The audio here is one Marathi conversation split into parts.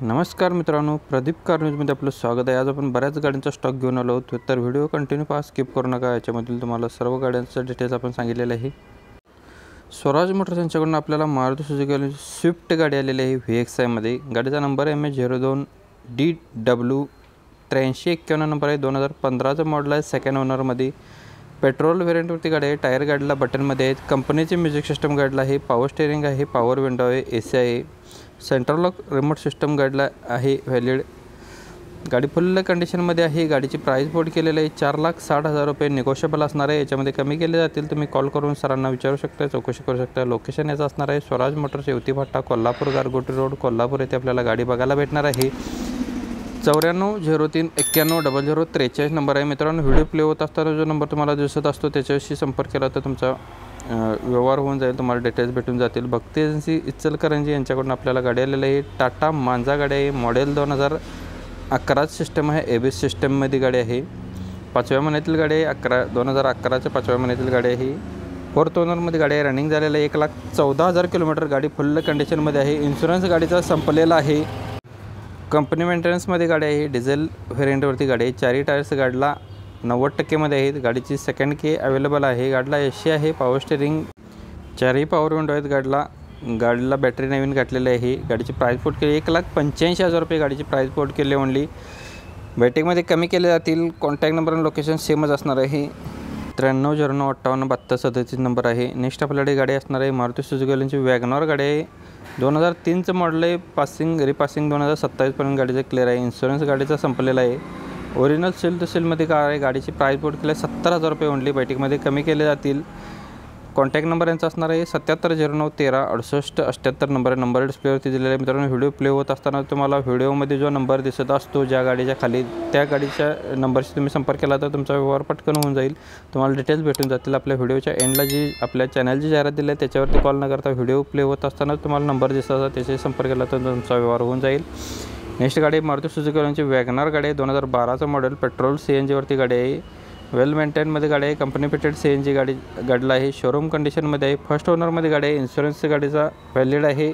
नमस्कार मित्रांनो, प्रदीप कार न्यूजमध्ये आपलं स्वागत आहे। आज आपण बऱ्याच गाड्यांचा स्टॉक घेऊन आलो आहोत, तर व्हिडिओ कंटिन्यू पहा, स्किप करू नका। याच्यामधील तुम्हाला सर्व गाड्यांचा डिटेल्स आपण सांगितलेलं आहे। स्वराज मोटर्स यांच्याकडून आपल्याला मारुती सुझुकी स्विफ्ट गाडी आलेली आहे VXI मध्ये। गाडीचा नंबर MH02DW 8351 नंबर आहे। 2015चा मॉडेल आहे, सेकंड ओनरमध्ये। पेट्रोल व्हेरियंटवरती गाडी आहे। टायर गाडीला बटनमध्ये आहेत। कंपनीचे म्युझिक सिस्टम गाडीला आहे। पॉवर स्टेअरिंग आहे, पॉवर विंडो आहे, AC आहे, सेंट्रल लॉक रिमोट सिस्टम गाडीला आहे व्हॅलिड। गाडी फुल कंडिशनमध्ये आहे। गाडीची प्राइस बोर्ड केलेली आहे 4,60,000 रुपये, निगोशिएबल असणार आहे। याच्यामध्ये कमी केले जातील, तुम्ही कॉल करून सरांना विचारू शकता, चौकशी करू शकता। लोकेशन याचं असणार आहे स्वराज मोटर्स, येवती फाटा, कोल्हापूर, गारगोटी रोड, कोल्हापूर येथे आपल्याला गाडी बघायला भेटणार आहे। 9403910043 नंबर आहे। मित्रांनो, व्हिडिओ प्ले होत असताना जो नंबर तुम्हाला दिसत असतो त्याच्याशी संपर्क केला तर तुमचा व्यवहार होऊन जाईल, तुम्हाला डिटेल्स भेटून जातील। भक्ती एजन्सी इचलकरंजी यांच्याकडून आपल्याला गाडी आलेली आहे। टाटा मांजा गाडी आहे, मॉडेल 2011 सिस्टम आहे, ABS सिस्टममध्ये गाडी आहे। 5व्या महिन्यातील गाडी आहे, 2011च्या 5व्या महिन्यातील गाडी आहे। फोर्थ ओनरमध्ये गाडी आहे, रनिंग झालेलं आहे 1,14,000 किलोमीटर। गाडी फुल कंडिशनमध्ये आहे। इन्शुरन्स गाडीचा संपलेला आहे। कंपनी मेंटेनन्समध्ये गाडी आहे। डिझेल व्हेरियंटवरती गाडी आहे। चारही टायर्स गाडीला 90% मध्ये आहेत। गाडीची सेकंड की अवेलेबल आहे। गाडीला AC आहे, पॉवर स्टेअरिंग, चारही पॉवर विंडो आहेत। गाडीला बॅटरी नवीन घातलेली आहे। गाडीची प्राइस पोर्ट केली 1,85,000 रुपये। गाडीची प्राइस पोर्ट केली ओनली। वेटिंगमध्ये कमी केले जातील। कॉन्टॅक्ट नंबर आणि लोकेशन सेमच असणार आहे। 9309587237 नंबर आहे। नेक्स्ट आपल्याकडे गाडी असणार आहे मारुती सुझुकी वॅगनर गाडी आहे। 2003चं मॉडेल आहे। पासिंग रिपासिंग 2027 पर्यंत गाडीचं क्लिअर आहे। इन्शुरन्स गाडीचा संपलेला आहे। ओरिजिनल सेल टू सेलमध्ये कार आहे। गाडीची प्राइस बोर्ड केली 70,000 रुपये ओनली। बैठकमध्ये कमी केले जातील। कॉन्टॅक्ट नंबर यांचा असणार आहे 7709136878 नंबर आहे। नंबर डिस्प्लेवरती दिलेला आहे। मित्रांनो, व्हिडिओ प्ले होत असताना तुम्हाला व्हिडिओमध्ये जो नंबर दिसत असतो ज्या गाडीच्या खाली, त्या गाडीच्या नंबरशी तुम्ही संपर्क केला तर तुमचा व्यवहार पटकन होऊन जाईल, तुम्हाला डिटेल्स भेटून जातील। आपल्या व्हिडिओच्या एंडला जी आपल्या चॅनलची जाहिरात दिली आहे त्याच्यावरती कॉल न करता व्हिडिओ प्ले होत असताना तुम्हाला नंबर दिसत असतो त्याच्याशी संपर्क केला तर तुमचा व्यवहार होऊन जाईल। नेक्स्ट गाडी मारुती सुझुकी वॅगनर गाडी आहे। 2012चं मॉडेल, पेट्रोल CNG वरती गाडी आहे। वेल मेंटेनमध्ये गाडी आहे। कंपनी फिटेड CNG गाडीला आहे। शोरूम कंडिशनमध्ये आहे। फर्स्ट ओनरमध्ये गाडी आहे। इन्शुरन्स गाडीचा व्हॅलिड आहे।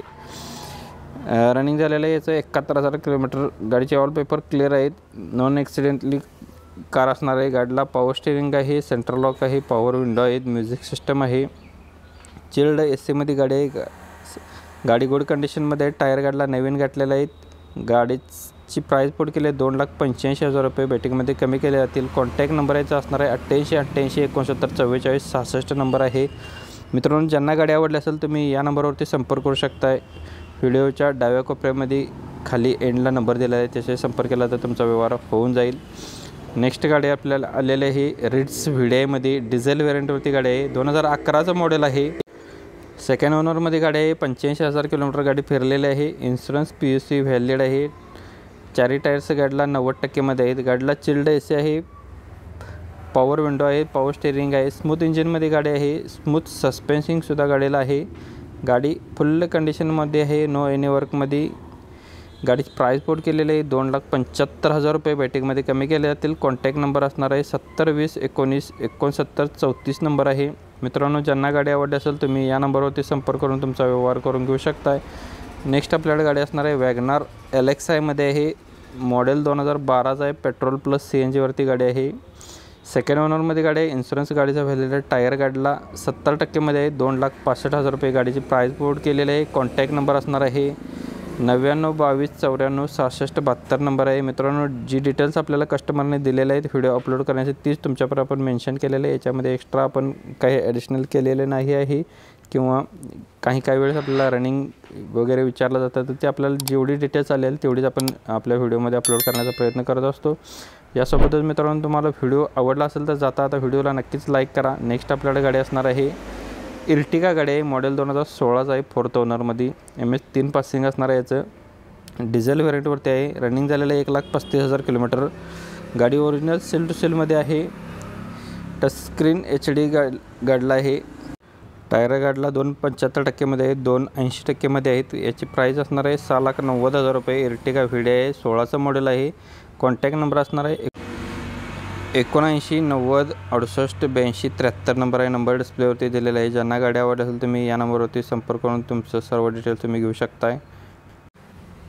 रनिंग झालेलं आहे याचं 71,000 किलोमीटर। गाडीचे ऑल पेपर क्लिअर आहेत। नॉन ॲक्सिडेंटली कार असणार आहे। गाडीला पॉवर स्टेअरिंग आहे, सेंट्रल लॉक आहे, पॉवर विंडो आहेत, म्युझिक सिस्टम आहे, चिल्ड AC गाडी आहे। गाडी गुड कंडिशनमध्ये आहे। टायर गाडीला नवीन घातलेला आहेत। गाडीची प्राइस पोर्ट केली आहे 2,85,000 रुपये। बेटिंगमध्ये कमी केले जातील। कॉन्टॅक्ट नंबर याचा असणार आहे 8888694466 नंबर आहे। मित्रांनो, ज्यांना गाडी आवडली असेल तुम्ही या नंबरवरती संपर्क करू शकताय। व्हिडिओच्या डाव्या कोपऱ्यामध्ये खाली एंडला नंबर दिला आहे, त्याच्याशी संपर्क केला तर तुमचा व्यवहार होऊन जाईल। नेक्स्ट गाडी आपल्याला आलेली आहे रिट्स VDI डिझेल व्हेरियंटवरती गाडी आहे। 2011चं मॉडेल आहे। सेकंड ओनरमध्ये गाडी आहे। 85,000 किलोमीटर गाडी फिरलेली आहे। इन्शुरन्स PUC व्हॅलिड आहे। चारही टायर्स गाडीला 90% मध्ये आहेत। गाडीला चिल्ड AC आहे, पॉवर विंडो आहे, पॉवर स्टेअरिंग आहे, स्मूथ इंजिनमध्ये गाडी आहे, स्मूथ सस्पेन्सिंगसुद्धा गाडीला आहे। गाडी फुल कंडिशनमध्ये आहे, नो एनी वर्कमध्ये। गाडीची प्राइस बोर्ड केलेली आहे 2,75,000 रुपये। बैठकमध्ये कमी केले जातील। कॉन्टॅक्ट नंबर असणार आहे 7020196934 नंबर आहे। मित्रांनो, ज्यांना गाडी आवडली असेल तुम्ही या नंबरवरती संपर्क करून तुमचा व्यवहार करून घेऊ शकताय। नेक्स्ट आपल्याकडे गाडी असणार आहे वॅगनर LXI मध्ये आहे। मॉडेल 2012चा आहे। पेट्रोल प्लस CNG वरती गाडी आहे। सेकंड ओनरमध्ये गाडी आहे। इन्शुरन्स गाडीचा व्हॅलिड टायर गाडीला 70% मध्ये आहे। 2,65,000 रुपये। गाडीची प्राइस बोर्ड केलेली आहे। कॉन्टॅक्ट नंबर असणार आहे 9922946672 नंबर आहे। मित्रांनो, जी डिटेल्स आपल्याला कस्टमरने दिलेले आहेत व्हिडिओ अपलोड करण्याचे तीच तुमच्यावर आपण मेन्शन केलेले आहे। याच्यामध्ये एक्स्ट्रा आपण काही ॲडिशनल केलेले नाही आहे किंवा काही वेळेस आपल्याला रनिंग वगैरे विचारलं जातं, तर ते आपल्याला जेवढी डिटेल्स आलेली तेवढीच आपण आपल्या व्हिडिओमध्ये अपलोड करण्याचा प्रयत्न करत असतो। यासोबतच मित्रांनो, तुम्हाला व्हिडिओ आवडला असेल तर आता व्हिडिओला नक्कीच लाईक करा। नेक्स्ट आपल्याकडे गाडी असणार आहे इर्टिगा गाडी आहे। मॉडेल 2016चा आहे। फोर्थ ओनरमध्ये MH3 पासिंग असणार आहे। याचं डिझेल व्हेरियंटवरती आहे। रनिंग झालेलं आहे 1,35,000 किलोमीटर। गाडी ओरिजिनल सेल टू सेलमध्ये आहे। टचस्क्रीन HD गाडीला आहे। टायर गाडीला 2,75% मध्ये आहेत, 2,80% मध्ये आहेत। याची प्राइस असणार आहे 6,90,000 रुपये। इर्टिगा VDI 16चं मॉडेल आहे। कॉन्टॅक्ट नंबर असणार आहे 7990688273 नंबर आहे। नंबर डिस्प्लेवरती दिलेला आहे। ज्यांना गाडी आवडली असेल तुम्ही या नंबरवरती संपर्क करून तुमचं सर्व डिटेल्स तुम्ही घेऊ शकताय।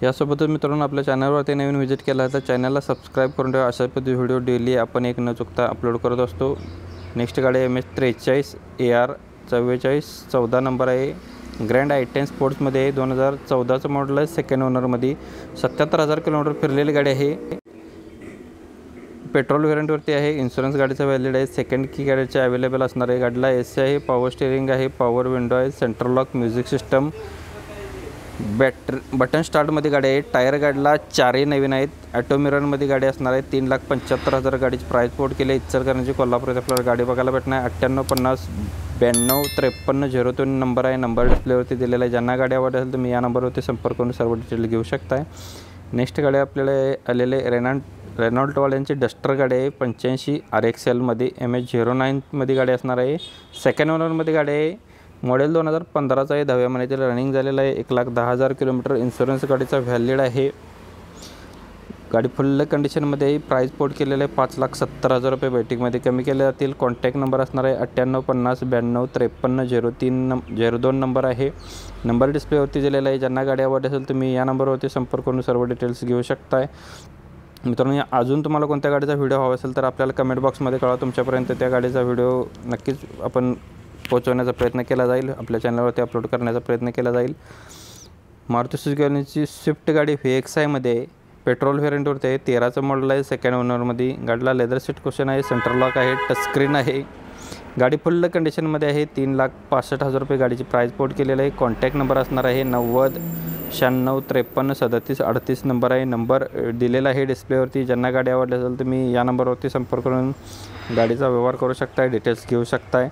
यासोबतच मित्रांनो आपल्या चॅनलवरती नवीन व्हिजिट केला तर चॅनलला सबस्क्राईब करून ठेवा। अशा पद्धती व्हिडिओ डेली आपण एक न चुकता अपलोड करत असतो। नेक्स्ट गाडी MS43 AR 44 14 नंबर आहे। ग्रँड i10 स्पोर्ट्समध्ये आहे। 2014चं मॉडेल आहे। सेकंड ओनरमध्ये 77,000 किलोमीटर फिरलेली गाडी आहे। पेट्रोल व्हेरियंटवरती आहे। इन्शुरन्स गाडीचा व्हॅलिड आहे। सेकंड की गाडीचे अवेलेबल असणार आहे। गाडीला AC आहे, पॉवर स्टिअरिंग आहे, पॉवर विंडो आहे, central lock, music system, button स्टार्टमध्ये गाडी आहे। टायर गाडीला 4 नवीन आहेत। ॲटो मिररमध्ये गाडी असणार आहे। 3,75,000 गाडीची प्राईस पोर्ट केली आहे। इचलकरंजी कोल्हापूर आपल्याला गाडी बघायला भेटणार आहे। 9850 92 53 03 नंबर आहे। नंबर डिस्प्लेवरती दिलेला आहे। ज्यांना गाडी आवडत असेल तर मी या नंबरवरती संपर्क करून सर्व डिटेल घेऊ शकताय। नेक्स्ट गाडी आपल्याला आलेले रेनॉल्टवाल्यांची डस्टर गाडी आहे। 85 RXL मध्ये MH09 गाडी असणार आहे। सेकंड ओनरमध्ये गाडी आहे। मॉडेल 2015चा आहे। 10व्या महिन्यातील रनिंग झालेला आहे। 1,10,000 किलोमीटर इन्शुरन्स गाडीचा व्हॅलिड आहे। गाडी फुल कंडिशनमध्ये आहे। प्राईस पोर्ट केलेलं आहे 5,70,000 रुपये। बैठकीमध्ये कमी केले जातील। कॉन्टॅक्ट नंबर असणार आहे 9850 92 53 02 नंबर आहे। नंबर डिस्प्लेवरती दिलेला आहे। ज्यांना गाडी आवडत असेल तुम्ही या नंबरवरती संपर्क करून सर्व डिटेल्स घेऊ शकताय। मित्रांनो अजून तुम्हाला कोणत्या गाडीचा व्हिडिओ हवा असेल तर आपल्याला कमेंट बॉक्समध्ये कळवा। तुमच्यापर्यंत त्या गाडीचा व्हिडिओ नक्कीच आपण पोहोचवण्याचा प्रयत्न केला जाईल। आपल्या चॅनलवरती अपलोड करण्याचा प्रयत्न केला जाईल। मारुती सुझुकी स्विफ्ट गाडी VXI मध्ये पेट्रोल व्हेरियंटवरती आहे। 13चं मॉडेल आहे। सेकंड ओनरमध्ये गाडीला लेदर सीट कुशन आहे, सेंट्रल लॉक आहे, टच स्क्रीन आहे। गाडी फुल कंडिशनमध्ये आहे। 3,65,000 रुपये गाडीची प्राईस पोर्ट केलेलं आहे। कॉन्टॅक्ट नंबर असणार आहे 90 96 53 37 38 नंबर आहे। नंबर दिलेला आहे डिस्प्लेवरती। ज्यांना गाडी आवडली असेल तर मी या नंबरवरती संपर्क करून गाडीचा व्यवहार करू शकताय, डिटेल्स घेऊ शकताय।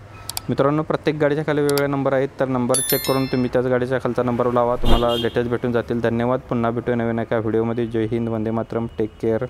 मित्रांनो प्रत्येक गाडीच्या खाली वेगवेगळे नंबर आहेत, तर नंबर चेक करून तुम्ही त्याच गाडीच्या खालचा नंबर लावा, तुम्हाला डिटेल्स भेटून जातील। धन्यवाद। पुन्हा भेटूया नवीन एका व्हिडिओमध्ये। जय हिंद, वंदे मातरम, टेक केअर।